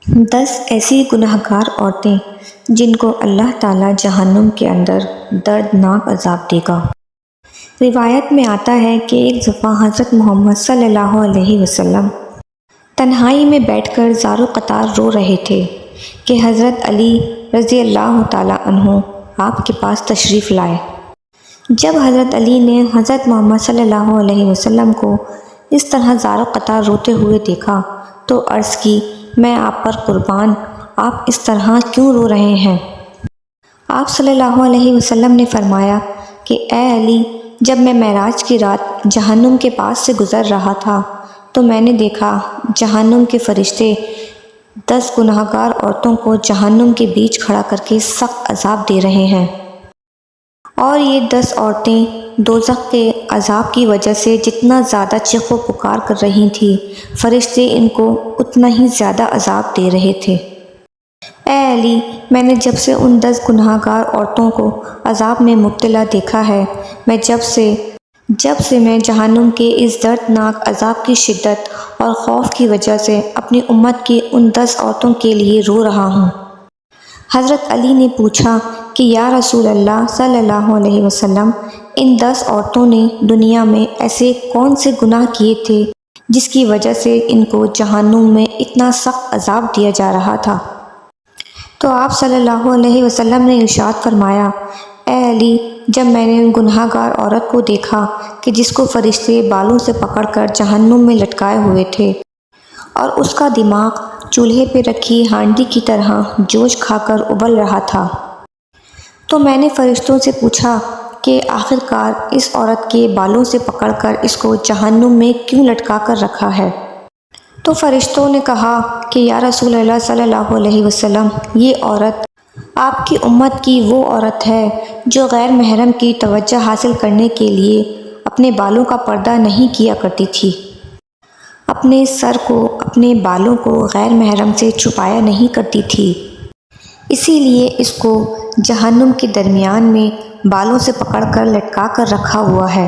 10 ایسی گنہگار عورتیں جن کو اللہ تعالیٰ جہنم کے اندر دردناک عذاب دے گا۔ روایت میں آتا ہے کہ ایک دفعہ حضرت محمد صلی اللہ علیہ وسلم تنہائی میں بیٹھ کر زار و قطار رو رہے تھے کہ حضرت علی رضی اللہ تعالیٰ عنہ آپ کے پاس تشریف لائے۔ جب حضرت علی نے حضرت محمد صلی اللہ علیہ وسلم کو اس طرح زار و قطار روتے ہوئے دیکھا تو عرض کی، میں آپ پر قربان، آپ اس طرح کیوں رو رہے ہیں؟ آپ صلی اللہ علیہ وسلم نے فرمایا کہ اے علی، جب میں معراج کی رات جہنم کے پاس سے گزر رہا تھا تو میں نے دیکھا جہنم کے فرشتے 10 گنہگار عورتوں کو جہنم کے بیچ کھڑا کر کے سخت عذاب دے رہے ہیں، اور یہ 10 عورتیں دوزخ کے عذاب کی وجہ سے جتنا زیادہ چیخ و پکار کر رہی تھیں، فرشتے ان کو اتنا ہی زیادہ عذاب دے رہے تھے۔ اے علی، میں نے جب سے ان 10 گنہگار عورتوں کو عذاب میں مبتلا دیکھا ہے، میں جب سے میں جہنم کے اس دردناک عذاب کی شدت اور خوف کی وجہ سے اپنی امت کی ان 10 عورتوں کے لیے رو رہا ہوں۔ حضرت علی نے پوچھا کہ یا رسول اللہ صلی اللہ علیہ وسلم، ان 10 عورتوں نے دنیا میں ایسے کون سے گناہ کیے تھے جس کی وجہ سے ان کو جہنم میں اتنا سخت عذاب دیا جا رہا تھا؟ تو آپ صلی اللہ علیہ وسلم نے ارشاد فرمایا، اے علی، جب میں نے گنہگار عورت کو دیکھا کہ جس کو فرشتے بالوں سے پکڑ کر جہنم میں لٹکائے ہوئے تھے اور اس کا دماغ چولہے پہ رکھی ہانڈی کی طرح جوش کھا کر ابل رہا تھا، تو میں نے فرشتوں سے پوچھا کہ آخرکار اس عورت کے بالوں سے پکڑ کر اس کو جہنم میں کیوں لٹکا کر رکھا ہے؟ تو فرشتوں نے کہا کہ یا رسول اللہ صلی اللہ علیہ وسلم، یہ عورت آپ کی امت کی وہ عورت ہے جو غیر محرم کی توجہ حاصل کرنے کے لیے اپنے بالوں کا پردہ نہیں کیا کرتی تھی، اپنے سر کو، اپنے بالوں کو غیر محرم سے چھپایا نہیں کرتی تھی، اسی لیے اس کو جہنم کے درمیان میں بالوں سے پکڑ کر لٹکا کر رکھا ہوا ہے۔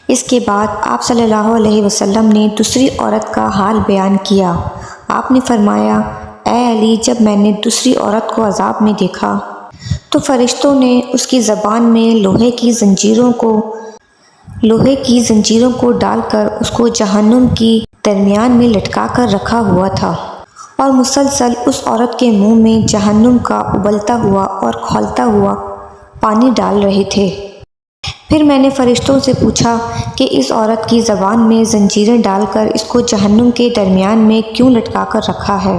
اس کے بعد آپ صلی اللہ علیہ وسلم نے دوسری عورت کا حال بیان کیا۔ آپ نے فرمایا، اے علی، جب میں نے دوسری عورت کو عذاب میں دیکھا تو فرشتوں نے اس کی زبان میں لوہے کی زنجیروں کو ڈال کر اس کو جہنم کی درمیان میں لٹکا کر رکھا ہوا تھا، اور مسلسل اس عورت کے منہ میں جہنم کا ابلتا ہوا اور کھولتا ہوا پانی ڈال رہے تھے۔ پھر میں نے فرشتوں سے پوچھا کہ اس عورت کی زبان میں زنجیریں ڈال کر اس کو جہنم کے درمیان میں کیوں لٹکا کر رکھا ہے؟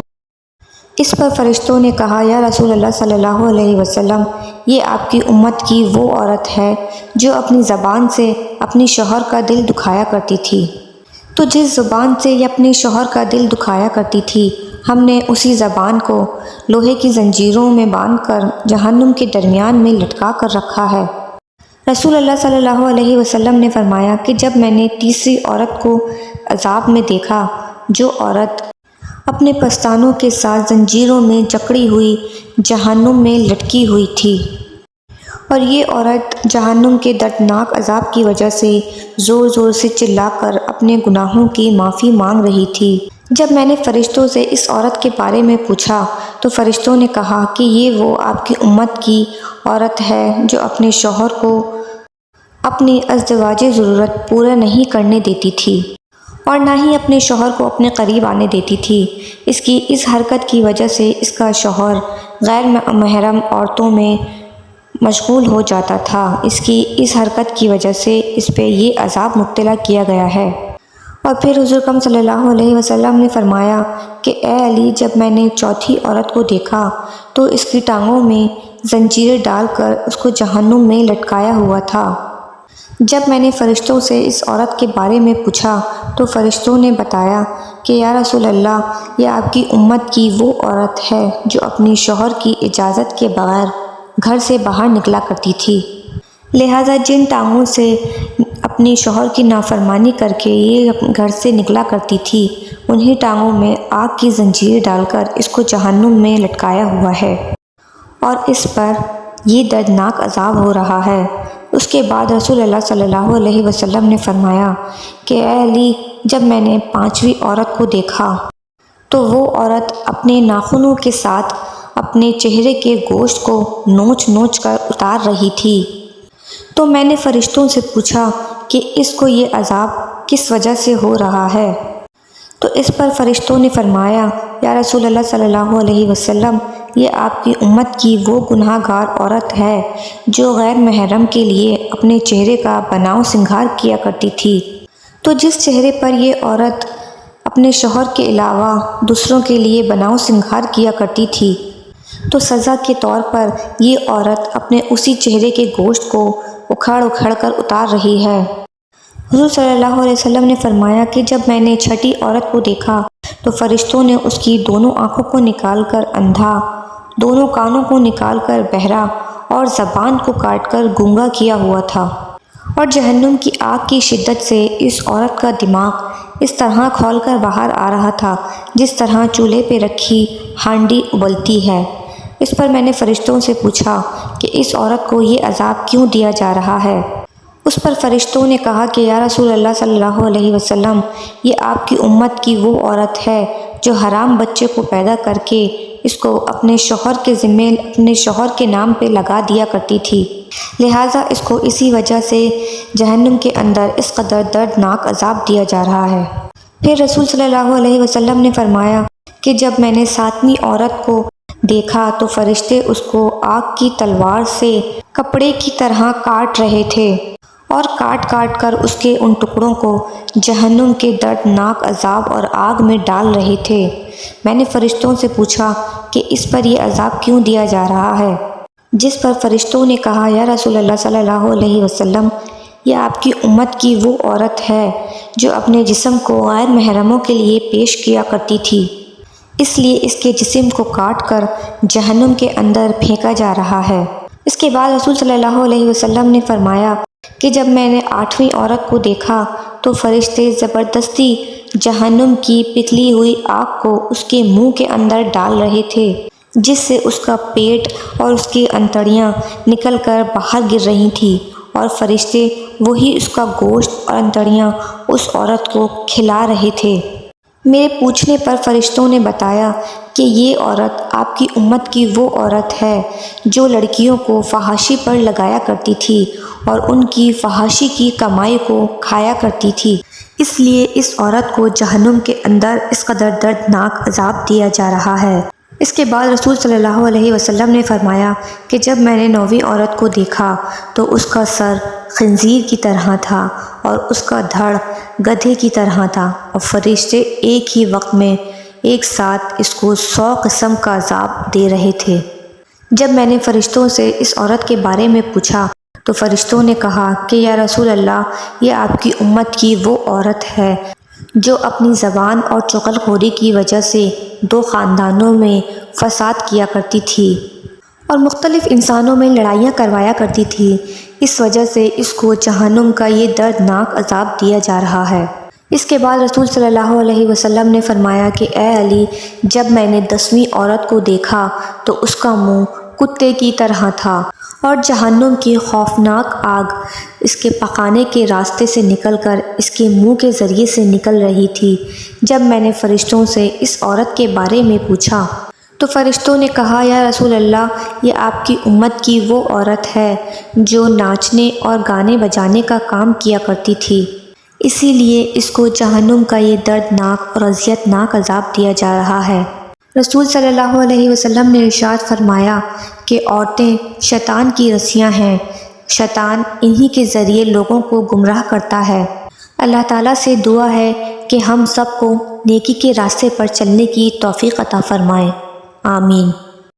اس پر فرشتوں نے کہا، یا رسول اللہ صلی اللہ علیہ وسلم، یہ آپ کی امت کی وہ عورت ہے جو اپنی زبان سے اپنی شوہر کا دل دکھایا کرتی تھی، تو جس زبان سے یہ اپنے شوہر کا دل دکھایا کرتی تھی، ہم نے اسی زبان کو لوہے کی زنجیروں میں باندھ کر جہنم کے درمیان میں لٹکا کر رکھا ہے۔ رسول اللہ صلی اللہ علیہ وسلم نے فرمایا کہ جب میں نے تیسری عورت کو عذاب میں دیکھا، جو عورت اپنے پستانوں کے ساتھ زنجیروں میں جکڑی ہوئی جہنم میں لٹکی ہوئی تھی، اور یہ عورت جہنم کے دردناک عذاب کی وجہ سے زور زور سے چلا کر اپنے گناہوں کی معافی مانگ رہی تھی، جب میں نے فرشتوں سے اس عورت کے بارے میں پوچھا تو فرشتوں نے کہا کہ یہ وہ آپ کی امت کی عورت ہے جو اپنے شوہر کو اپنی ازدواجی ضرورت پورا نہیں کرنے دیتی تھی اور نہ ہی اپنے شوہر کو اپنے قریب آنے دیتی تھی۔ اس کی اس حرکت کی وجہ سے اس کا شوہر غیر محرم عورتوں میں مشغول ہو جاتا تھا، اس کی اس حرکت کی وجہ سے اس پہ یہ عذاب مبتلا کیا گیا ہے۔ اور پھر حضور اکرم صلی اللہ علیہ وسلم نے فرمایا کہ اے علی، جب میں نے چوتھی عورت کو دیکھا تو اس کی ٹانگوں میں زنجیریں ڈال کر اس کو جہنم میں لٹکایا ہوا تھا۔ جب میں نے فرشتوں سے اس عورت کے بارے میں پوچھا تو فرشتوں نے بتایا کہ یا رسول اللہ، یہ آپ کی امت کی وہ عورت ہے جو اپنی شوہر کی اجازت کے بغیر گھر سے باہر نکلا کرتی تھی، لہٰذا جن ٹانگوں سے اپنی شوہر کی نافرمانی کر کے یہ گھر سے نکلا کرتی تھی، انہی ٹانگوں میں آگ کی زنجیر ڈال کر اس کو جہنم میں لٹکایا ہوا ہے، اور اس پر یہ دردناک عذاب ہو رہا ہے۔ اس کے بعد رسول اللہ صلی اللہ علیہ وسلم نے فرمایا کہ اے علی، جب میں نے 5ویں عورت کو دیکھا تو وہ عورت اپنے ناخنوں کے ساتھ اپنے چہرے کے گوشت کو نوچ نوچ کر اتار رہی تھی۔ تو میں نے فرشتوں سے پوچھا کہ اس کو یہ عذاب کس وجہ سے ہو رہا ہے؟ تو اس پر فرشتوں نے فرمایا، یا رسول اللہ صلی اللہ علیہ وسلم، یہ آپ کی امت کی وہ گناہ گار عورت ہے جو غیر محرم کے لیے اپنے چہرے کا بناؤ سنگھار کیا کرتی تھی۔ تو جس چہرے پر یہ عورت اپنے شوہر کے علاوہ دوسروں کے لیے بناؤ سنگھار کیا کرتی تھی، تو سزا کے طور پر یہ عورت اپنے اسی چہرے کے گوشت کو اکھاڑ اکھاڑ کر اتار رہی ہے۔ حضور صلی اللہ علیہ وسلم نے فرمایا کہ جب میں نے چھٹی عورت کو دیکھا تو فرشتوں نے اس کی دونوں آنکھوں کو نکال کر اندھا، دونوں کانوں کو نکال کر بہرا اور زبان کو کاٹ کر گونگا کیا ہوا تھا، اور جہنم کی آگ کی شدت سے اس عورت کا دماغ اس طرح کھول کر باہر آ رہا تھا جس طرح چولہے پہ رکھی ہانڈی ابلتی ہے۔ اس پر میں نے فرشتوں سے پوچھا کہ اس عورت کو یہ عذاب کیوں دیا جا رہا ہے؟ اس پر فرشتوں نے کہا کہ یا رسول اللہ صلی اللہ علیہ وسلم، یہ آپ کی امت کی وہ عورت ہے جو حرام بچے کو پیدا کر کے اس کو اپنے شوہر کے ذمے اپنے شوہر کے نام پہ لگا دیا کرتی تھی، لہٰذا اس کو اسی وجہ سے جہنم کے اندر اس قدر دردناک عذاب دیا جا رہا ہے۔ پھر رسول صلی اللہ علیہ وسلم نے فرمایا کہ جب میں نے 7ویں عورت کو دیکھا تو فرشتے اس کو آگ کی تلوار سے کپڑے کی طرح کاٹ رہے تھے اور کاٹ کاٹ کر اس کے ان ٹکڑوں کو جہنم کے دردناک عذاب اور آگ میں ڈال رہے تھے۔ میں نے فرشتوں سے پوچھا کہ اس پر یہ عذاب کیوں دیا جا رہا ہے؟ جس پر فرشتوں نے کہا، یا رسول اللہ صلی اللہ علیہ وسلم، یہ آپ کی امت کی وہ عورت ہے جو اپنے جسم کو غیر محرموں کے لیے پیش کیا کرتی تھی، اس لیے اس کے جسم کو کاٹ کر جہنم کے اندر پھینکا جا رہا ہے۔ اس کے بعد رسول صلی اللہ علیہ وسلم نے فرمایا کہ جب میں نے 8ویں عورت کو دیکھا تو فرشتے زبردستی جہنم کی پتلی ہوئی آگ کو اس کے منہ کے اندر ڈال رہے تھے، جس سے اس کا پیٹ اور اس کی انتڑیاں نکل کر باہر گر رہی تھیں، اور فرشتے وہی اس کا گوشت اور انتڑیاں اس عورت کو کھلا رہے تھے۔ میرے پوچھنے پر فرشتوں نے بتایا کہ یہ عورت آپ کی امت کی وہ عورت ہے جو لڑکیوں کو فحاشی پر لگایا کرتی تھی اور ان کی فحاشی کی کمائی کو کھایا کرتی تھی، اس لیے اس عورت کو جہنم کے اندر اس قدر دردناک عذاب دیا جا رہا ہے۔ اس کے بعد رسول صلی اللہ علیہ وسلم نے فرمایا کہ جب میں نے 9ویں عورت کو دیکھا تو اس کا سر خنزیر کی طرح تھا اور اس کا دھڑ گدھے کی طرح تھا، اور فرشتے ایک ہی وقت میں ایک ساتھ اس کو 100 قسم کا عذاب دے رہے تھے۔ جب میں نے فرشتوں سے اس عورت کے بارے میں پوچھا تو فرشتوں نے کہا کہ یا رسول اللہ، یہ آپ کی امت کی وہ عورت ہے جو اپنی زبان اور چغل خوری کی وجہ سے 2 خاندانوں میں فساد کیا کرتی تھی اور مختلف انسانوں میں لڑائیاں کروایا کرتی تھی، اس وجہ سے اس کو جہنم کا یہ دردناک عذاب دیا جا رہا ہے۔ اس کے بعد رسول صلی اللہ علیہ وسلم نے فرمایا کہ اے علی، جب میں نے 10ویں عورت کو دیکھا تو اس کا منہ کتے کی طرح تھا اور جہنم کی خوفناک آگ اس کے پخانے کے راستے سے نکل کر اس کے منہ کے ذریعے سے نکل رہی تھی۔ جب میں نے فرشتوں سے اس عورت کے بارے میں پوچھا تو فرشتوں نے کہا، یا رسول اللہ، یہ آپ کی امت کی وہ عورت ہے جو ناچنے اور گانے بجانے کا کام کیا کرتی تھی، اسی لیے اس کو جہنم کا یہ دردناک اور اذیت ناک عذاب دیا جا رہا ہے۔ رسول صلی اللہ علیہ وسلم نے ارشاد فرمایا کہ عورتیں شیطان کی رسیاں ہیں، شیطان انہی کے ذریعے لوگوں کو گمراہ کرتا ہے۔ اللہ تعالیٰ سے دعا ہے کہ ہم سب کو نیکی کے راستے پر چلنے کی توفیق عطا فرمائے، آمین۔